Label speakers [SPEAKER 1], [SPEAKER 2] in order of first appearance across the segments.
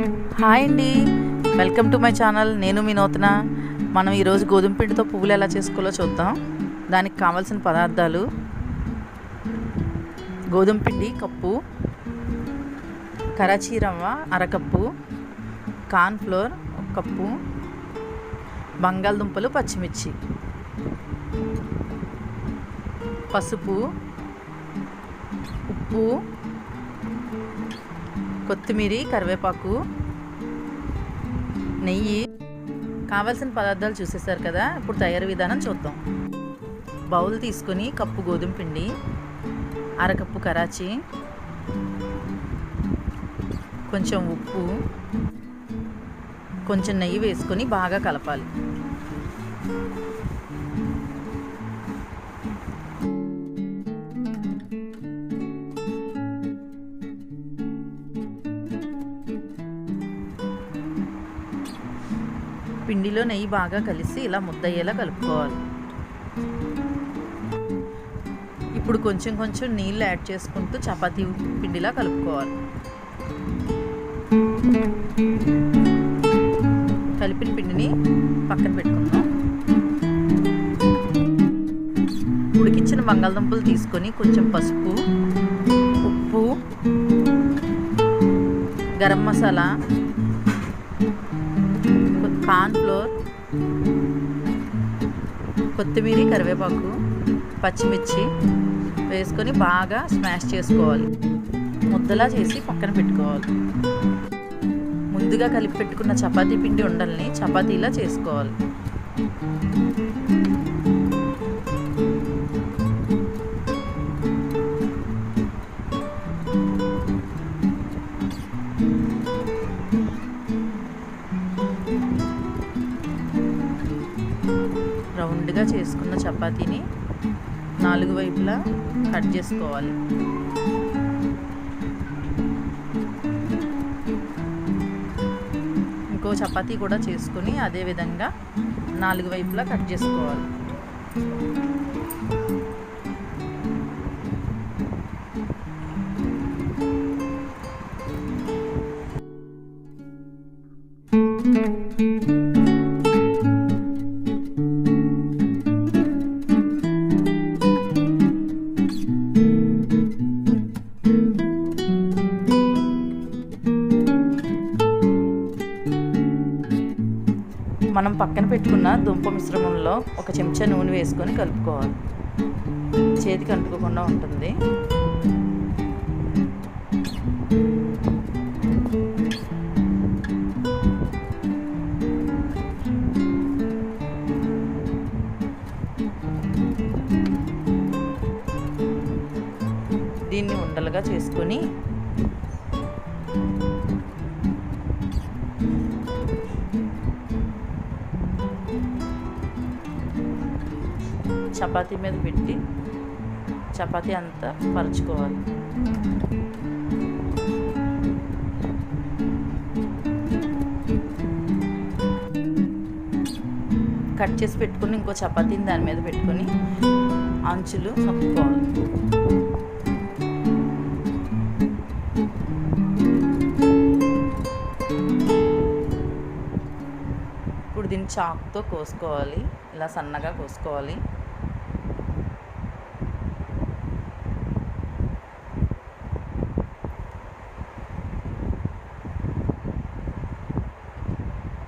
[SPEAKER 1] Hi అండి, welcome to my channel. నేను మీ నూతన. మనం ఈరోజు గోధుమ పిండితో పువ్వులు ఎలా చేసుకోవాలో చూద్దాం. దానికి కావాల్సిన పదార్థాలు: గోధుమ పిండి కప్పు, కరాచీ రవ్వ అరకప్పు, కార్న్ఫ్లోర్ ఒక కప్పు, బంగాళదుంపలు పచ్చిమిర్చి, పసుపు, ఉప్పు, కొత్తిమీర, కరివేపాకు, నెయ్యి. కావాల్సిన పదార్థాలు చూసేసారు కదా. ఇప్పుడు తయారీ విధానం చూద్దాం. బౌల్ తీసుకొని కప్పు గోధుమ పిండి, అరకప్పు కరాచీ, కొంచెం ఉప్పు, కొంచెం నెయ్యి వేసుకొని బాగా కలపాలి. పిండిలో నెయ్యి బాగా కలిసి ఇలా ముద్దయ్యేలా కలుపుకోవాలి. ఇప్పుడు కొంచెం కొంచెం నీళ్ళు యాడ్ చేసుకుంటూ చపాతీ పిండిలా కలుపుకోవాలి. కలిపిన పిండిని పక్కన పెట్టుకుందాం. ఉడికించిన బంగాళదుంపలు తీసుకొని కొంచెం పసుపు, ఉప్పు, గరం మసాలా, కార్న్ఫ్లోర్, కొత్తిమీర, కరివేపాకు, పచ్చిమిర్చి వేసుకొని బాగా స్మాష్ చేసుకోవాలి. ముద్దలా చేసి పక్కన పెట్టుకోవాలి. ముందుగా కలిపి పెట్టుకున్న చపాతీ పిండి ఉండల్ని చపాతీలా చేసుకోవాలి. రౌండ్గా చేసుకున్న చపాతీని 4 వైపులా కట్ చేసుకోవాలి. ఇంకో చపాతీ కూడా చేసుకుని అదే విధంగా 4 వైపులా కట్ చేసుకోవాలి. మనం పక్కన పెట్టుకున్న దుంప మిశ్రమంలో ఒక చెంచా నూనె వేసుకొని కలుపుకోవాలి. చేతికి అంటుకోకుండా ఉంటుంది. దీన్ని ఉండలుగా చేసుకొని చపాతీ మీద పెట్టి చపాతీ అంతా పరుచుకోవాలి. కట్ చేసి పెట్టుకుని ఇంకో చపాతీని దాని మీద పెట్టుకొని అంచులు నొక్కుకోవాలి. ఇప్పుడు దీన్ని చాకుతో కోసుకోవాలి. ఇలా సన్నగా కోసుకోవాలి.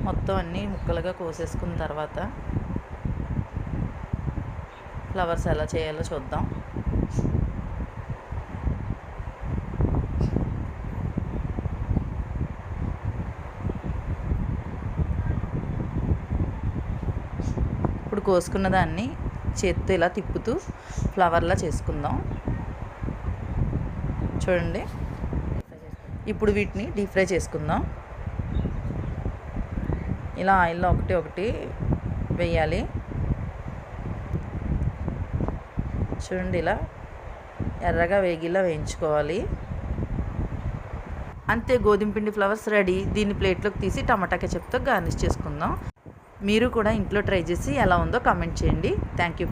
[SPEAKER 1] మొత్తం అన్నీ ముక్కలుగా కోసేసుకున్న తర్వాత ఫ్లవర్స్ ఎలా చేయాలో చూద్దాం. ఇప్పుడు కోసుకున్న దాన్ని చేత్తో ఇలా తిప్పుతూ ఫ్లవర్లా చేసుకుందాం. చూడండి. ఇప్పుడు వీటిని డీప్ ఫ్రై చేసుకుందాం. ఇలా ఆయిల్లో ఒకటి ఒకటి వేయాలి. చూడండి, ఇలా ఎర్రగా వేగిలా వేయించుకోవాలి. అంతే, గోధుమ పిండి ఫ్లవర్స్ రెడీ. దీన్ని ప్లేట్లోకి తీసి టమాటా కెచప్తో గార్నిష్ చేసుకుందాం. మీరు కూడా ఇంట్లో ట్రై చేసి ఎలా ఉందో కామెంట్ చేయండి. Thank you.